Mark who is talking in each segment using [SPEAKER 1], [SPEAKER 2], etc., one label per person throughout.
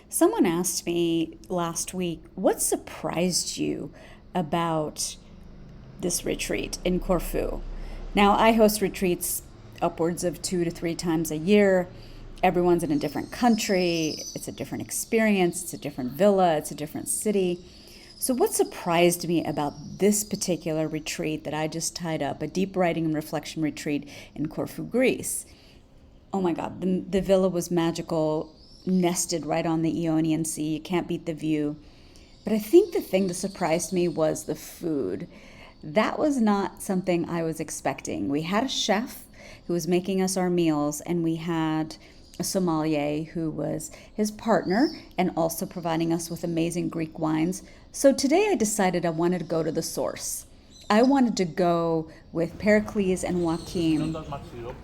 [SPEAKER 1] Someone asked me last week, what surprised you about this retreat in Corfu? Now, I host retreats upwards of 2 to 3 times a year. Everyone's in a different country. It's a different experience. It's a different villa. It's a different city. So what surprised me about this particular retreat that I just tied up, a deep writing and reflection retreat in Corfu, Greece? Oh my God, the villa was magical, nested right on the Ionian Sea. You can't beat the view. But I think the thing that surprised me was the food. That was not something I was expecting. We had a chef who was making us our meals, and we had a sommelier who was his partner and also providing us with amazing Greek wines. So today I decided I wanted to go to the source. I wanted to go with Periklis and Ioakiem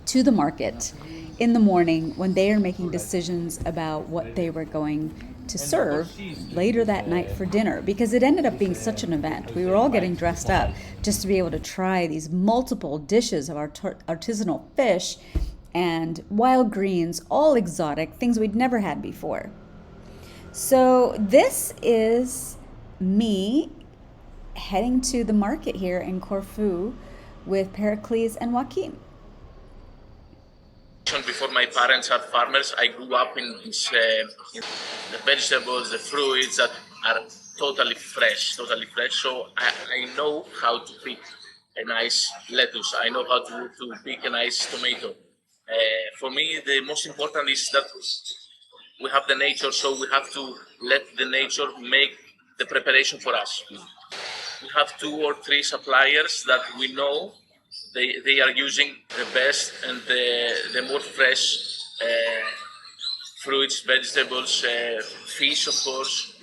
[SPEAKER 1] to the market in the morning when they are making decisions about what they were going to serve later that night for dinner, because it ended up being such an event. We were all getting dressed up just to be able to try these multiple dishes of our artisanal fish and wild greens, all exotic, things we'd never had before. So this is me heading to the market here in Corfu with Periklis and Ioakiem.
[SPEAKER 2] Before my parents are farmers, I grew up in the vegetables, the fruits that are totally fresh. So I know how to pick a nice lettuce. I know how to pick a nice tomato. For me, the most important is that we have the nature, so we have to let the nature make the preparation for us. We have 2 or 3 suppliers that we know they are using the best and the more fresh fruits, vegetables, fish, of course,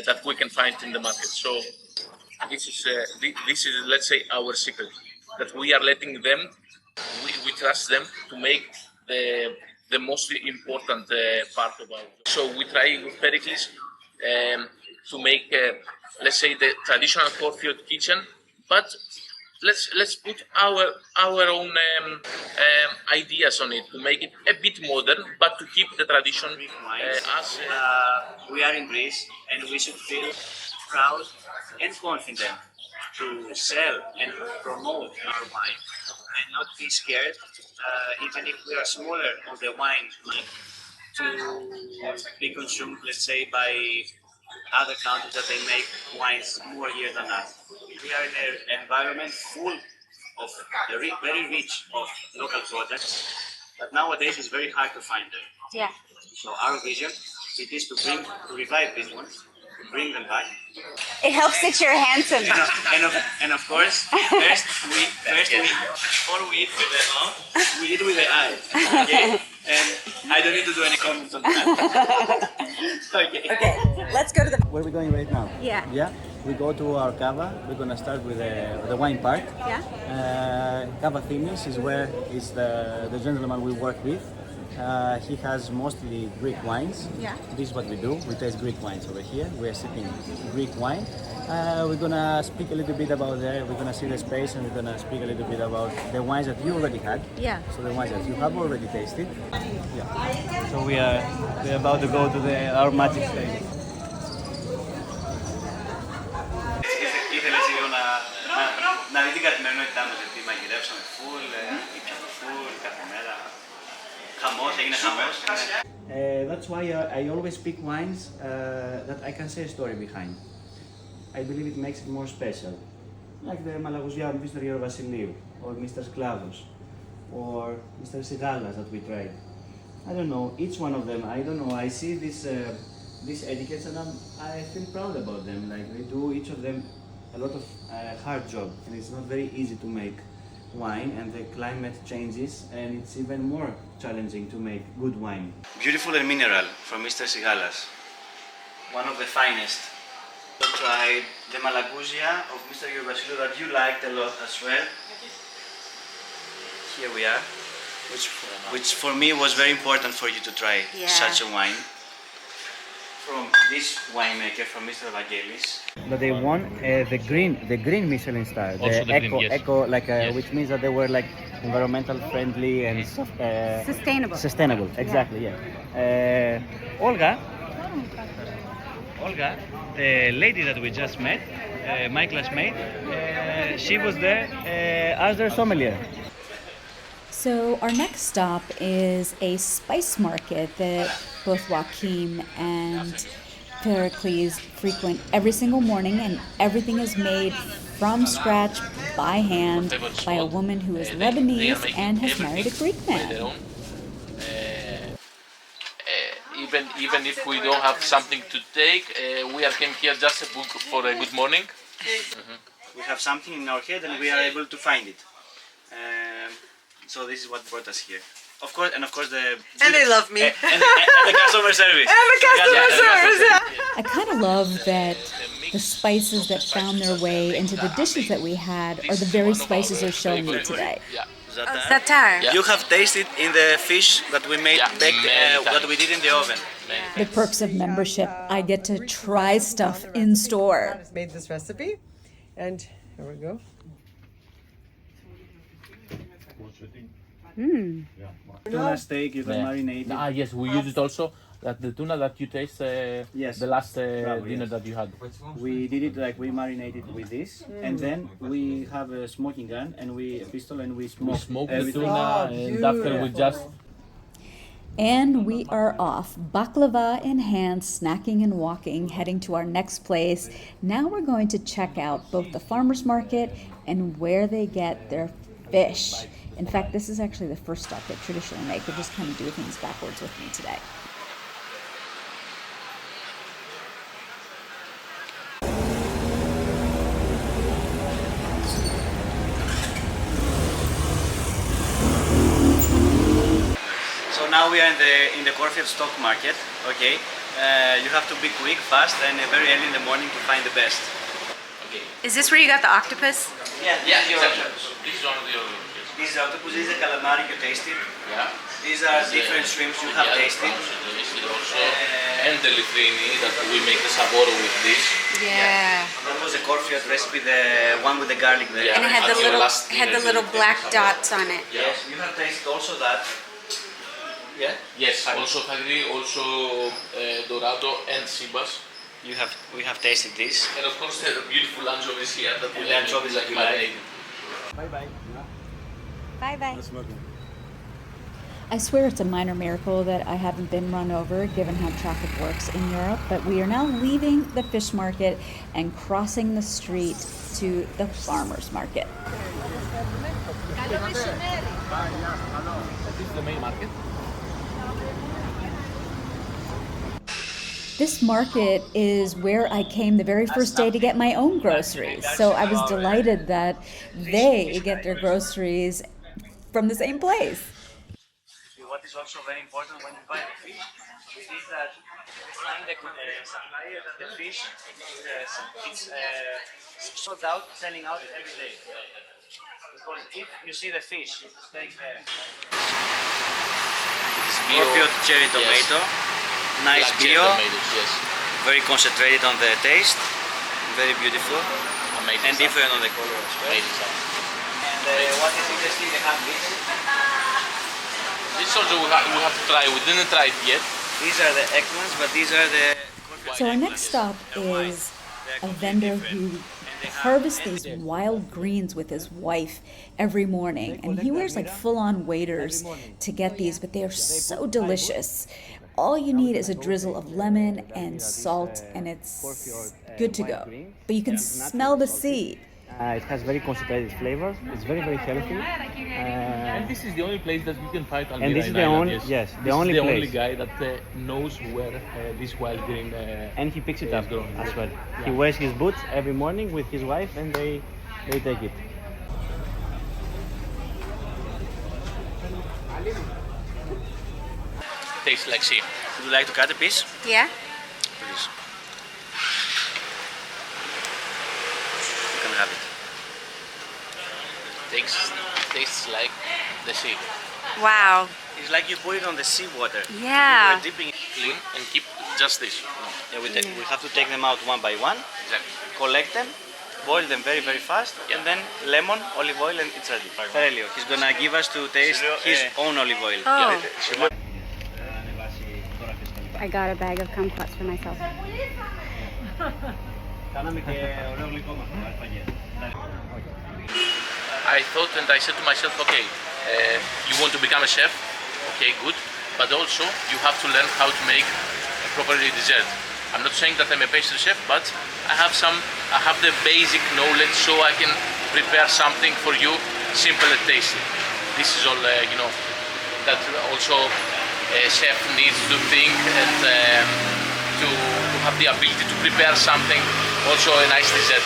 [SPEAKER 2] that we can find in the market. So this is let's say our secret, that we are letting them, we trust them to make the most important part of our. So we try with Periklis to make let's say the traditional Corfu kitchen, but let's put our own ideas on it to make it a bit modern, but to keep the tradition as
[SPEAKER 3] we are in Greece, and we should feel proud and confident to sell and promote our wine, and not be scared, even if we are smaller on the wine, to be consumed, let's say, by other countries that they make wines more year than us. We are in an environment full of very rich of local products, but nowadays it's very hard to find them.
[SPEAKER 1] Yeah.
[SPEAKER 3] So our vision it is to revive these ones, to bring them back.
[SPEAKER 1] It helps that you're handsome.
[SPEAKER 3] And of course, before we eat with the mouth, we eat with the eye. Okay? And I don't need to do any comments on that.
[SPEAKER 1] Okay, let's go to the...
[SPEAKER 4] Where are we going right now?
[SPEAKER 1] Yeah.
[SPEAKER 4] Yeah? We go to our cava. We're going to start with the wine part.
[SPEAKER 1] Yeah.
[SPEAKER 4] Cava Thimis is where is the gentleman we work with. He has mostly Greek wines.
[SPEAKER 1] Yeah.
[SPEAKER 4] This is what we do. We taste Greek wines over here. We are sipping Greek wine. We're gonna speak a little bit about there. We're gonna see the space, and we're gonna speak a little bit about the wines that you already had.
[SPEAKER 1] Yeah.
[SPEAKER 4] So the wines that you have already tasted. Yeah. So we're about to go to our magic stage.
[SPEAKER 3] Ήθελες λίγο να δει την καθημερινότητά μας, γιατί μαγειρέψαμε φουλ, ήπιαμε φουλ κάθε μέρα. Χαμός, έγινε χαμός.
[SPEAKER 4] That's why I always pick wines that I can say a story behind. I believe it makes it more special. Like the Malagousia of Mr. Vasiadis, or Mr. Sklavos, or Mr. Sigalas that we tried. I don't know, each one of them, I don't know, I see these etiquettes and I feel proud about them. Like they do, each of them, a lot of hard job, and it's not very easy to make wine, and the climate changes, and it's even more challenging to make good wine.
[SPEAKER 3] Beautiful and mineral from Mr. Sigalas, one of the finest. I tried the Malagousia of Mr. Vasiadis that you liked a lot as well. Here we are, which for me was very important for you to try such a wine. From this winemaker, from Mr. Vangelis.
[SPEAKER 4] But they won the green Michelin star,
[SPEAKER 5] Also
[SPEAKER 4] the
[SPEAKER 5] green, yes.
[SPEAKER 4] eco, like
[SPEAKER 5] Yes.
[SPEAKER 4] which means that they were like environmental friendly and
[SPEAKER 1] Sustainable.
[SPEAKER 4] Sustainable, exactly, yeah. Olga Olga, the lady that we just met, my classmate, she was there as their sommelier.
[SPEAKER 1] So our next stop is a spice market that both Ioakiem and Periklis frequent every single morning, and everything is made from scratch by hand by a woman who is Lebanese and has married a Greek man.
[SPEAKER 2] Even if we don't have something to take, we are came here just to book for a good morning.
[SPEAKER 4] We have something in our head and we are able to find it. So this is what brought us here. Of course, the...
[SPEAKER 5] And they love me.
[SPEAKER 4] And the customer service.
[SPEAKER 5] And the customer service, yeah.
[SPEAKER 1] I kind of love that the spices that found their way into the dishes that we had are the very spices they're showing me today.
[SPEAKER 5] Zatar.
[SPEAKER 4] You have tasted in the fish that we made, what we did in the oven.
[SPEAKER 1] The perks of membership, I get to try stuff in store.
[SPEAKER 5] I made this recipe, and here we go.
[SPEAKER 4] Tuna steak, you can marinate it.
[SPEAKER 2] Yes, we use it also. That the tuna that you taste,
[SPEAKER 4] Yes.
[SPEAKER 2] the last
[SPEAKER 4] Bravo,
[SPEAKER 2] dinner
[SPEAKER 4] yes.
[SPEAKER 2] that you had.
[SPEAKER 4] We did it like we marinated with this, and then we have a smoking gun and a pistol and we
[SPEAKER 2] We
[SPEAKER 4] smoke
[SPEAKER 2] smoke the
[SPEAKER 4] everything.
[SPEAKER 2] tuna, and after we just
[SPEAKER 1] And we are off, baklava in hand, snacking and walking, heading to our next place. Now we're going to check out both the farmers market and where they get their fish. In fact, this is actually the first stop they traditionally make. They just kind of do things backwards with me today.
[SPEAKER 4] So now we are in the Corfu stock market. Okay, you have to be quick, fast, and very early in the morning to find the best.
[SPEAKER 5] Is this where you got the octopus?
[SPEAKER 4] Yeah,
[SPEAKER 2] exactly. This is one of the other.
[SPEAKER 4] This is octopus. This is the calamari you tasted.
[SPEAKER 2] Yeah.
[SPEAKER 4] These are different shrimps you have tasted.
[SPEAKER 2] Also, and the litrini that we make the saboro with this.
[SPEAKER 5] Yeah.
[SPEAKER 4] That was a Corfu recipe, the one with the garlic there.
[SPEAKER 5] And it had the little black dots on it.
[SPEAKER 4] Yes, you have tasted also that. Yeah.
[SPEAKER 2] Yes, also Hagri, also Dorado and Sibas.
[SPEAKER 4] We have tasted this.
[SPEAKER 2] And of course the beautiful anchovies here that we
[SPEAKER 4] The anchovies that you like. Bye bye.
[SPEAKER 5] Bye bye.
[SPEAKER 1] I swear it's a minor miracle that I haven't been run over given how traffic works in Europe, but we are now leaving the fish market and crossing the street to the farmers market.
[SPEAKER 2] This is the main market.
[SPEAKER 1] This market is where I came the very first day to get my own groceries. So I was delighted that they get their groceries from the same place.
[SPEAKER 4] What is also very important when you buy the fish is that the fish it's sold out, selling out every day. Because if you see the fish staying there, Corfu cherry tomato, nice bio, very concentrated on the taste, very beautiful, and different on the color as well. And what is interesting, they have this.
[SPEAKER 2] This also we have to try. We didn't try it yet.
[SPEAKER 4] These are the eggplants, but these are the...
[SPEAKER 1] So our next stop is a vendor who harvests these wild greens with his wife every morning. And he wears like full-on waders to get these, but they are so delicious. All you need is a drizzle of lemon and salt, and it's good to go. But you can smell the sea.
[SPEAKER 4] it has very concentrated flavors. It's very, very healthy.
[SPEAKER 2] And this is the only place that you can find Almira.
[SPEAKER 4] And this is
[SPEAKER 2] in
[SPEAKER 4] the
[SPEAKER 2] Ireland,
[SPEAKER 4] only,
[SPEAKER 2] yes.
[SPEAKER 4] yes, the
[SPEAKER 2] This
[SPEAKER 4] only
[SPEAKER 2] is the
[SPEAKER 4] place.
[SPEAKER 2] only guy that knows where this wild green.
[SPEAKER 4] And he picks it up
[SPEAKER 2] grown.
[SPEAKER 4] as well. He wears his boots every morning with his wife, and they take it.
[SPEAKER 2] Tastes like sea.
[SPEAKER 4] Would you like to cut a piece?
[SPEAKER 5] Yeah?
[SPEAKER 4] Please. You can have it.
[SPEAKER 2] Tastes like the sea.
[SPEAKER 5] Wow.
[SPEAKER 4] It's like you put it on the seawater.
[SPEAKER 5] Yeah.
[SPEAKER 4] We're dipping it.
[SPEAKER 2] Clean and keep just this.
[SPEAKER 4] Yeah, we have to take them out one by one,
[SPEAKER 2] Exactly.
[SPEAKER 4] collect them, boil them very, very fast, and then lemon, olive oil, and it's ready. Ferelio, he's gonna give us to taste his own olive oil.
[SPEAKER 5] Oh. I got a bag of kumquats for myself.
[SPEAKER 2] I thought and I said to myself, okay, you want to become a chef, okay, good, but also you have to learn how to make a proper dessert. I'm not saying that I'm a pastry chef, but I have the basic knowledge so I can prepare something for you, simple and tasty. This is all, that also a chef needs to think and to have the ability to prepare something, also a nice dessert.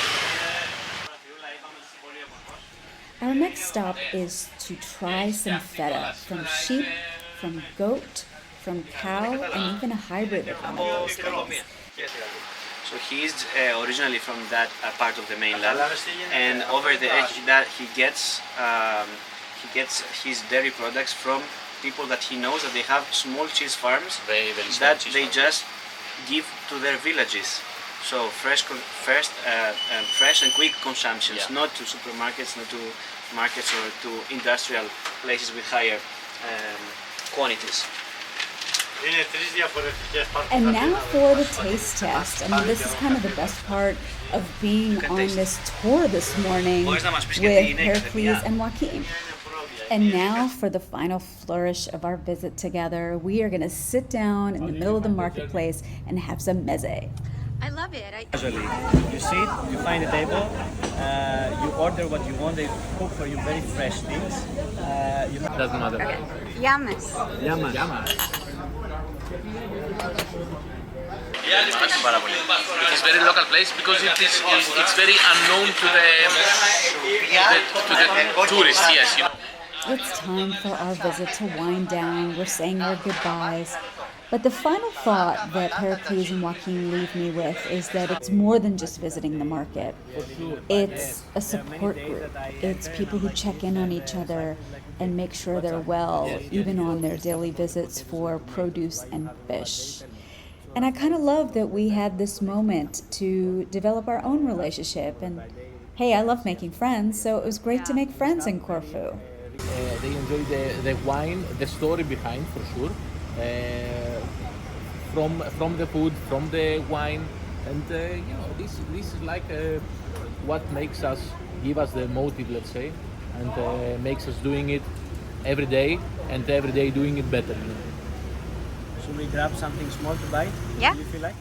[SPEAKER 1] Our next stop is to try some feta from sheep, from goat, from cow, and even a hybrid of one of those things.
[SPEAKER 4] So he's originally from that part of the mainland, and over there he gets his dairy products from people that he knows that they have small cheese farms
[SPEAKER 2] Very, very small
[SPEAKER 4] that
[SPEAKER 2] cheese
[SPEAKER 4] they
[SPEAKER 2] farms.
[SPEAKER 4] just give to their villages. So fresh and quick consumptions,
[SPEAKER 2] Yeah.
[SPEAKER 4] not to supermarkets, not to markets or to industrial places with higher quantities.
[SPEAKER 1] And now for the taste test. I mean, this is kind of the best part of being on this tour this morning with Periklis and Ioakiem. And now for the final flourish of our visit together, we are going to sit down in the middle of the marketplace and have some meze.
[SPEAKER 5] I love it.
[SPEAKER 4] Casually, you sit, you find a table, you order what you want. They cook for you very fresh things.
[SPEAKER 2] Doesn't matter.
[SPEAKER 5] Yamas.
[SPEAKER 2] It is very local place because it's very unknown to the tourists. Yes,
[SPEAKER 1] It's time for our visit to wind down. We're saying our goodbyes. But the final thought that Periklis and Ioakiem leave me with is that it's more than just visiting the market. It's a support group. It's people who check in on each other and make sure they're well, even on their daily visits for produce and fish. And I kind of love that we had this moment to develop our own relationship. And hey, I love making friends, so it was great to make friends in Corfu.
[SPEAKER 6] They enjoy the wine, the story behind for sure. From the food, from the wine, and this is like what makes us, give us the motive, let's say, and makes us doing it every day, and every day doing it better.
[SPEAKER 4] Should we grab something small to bite?
[SPEAKER 5] Yeah.
[SPEAKER 4] Do you feel like?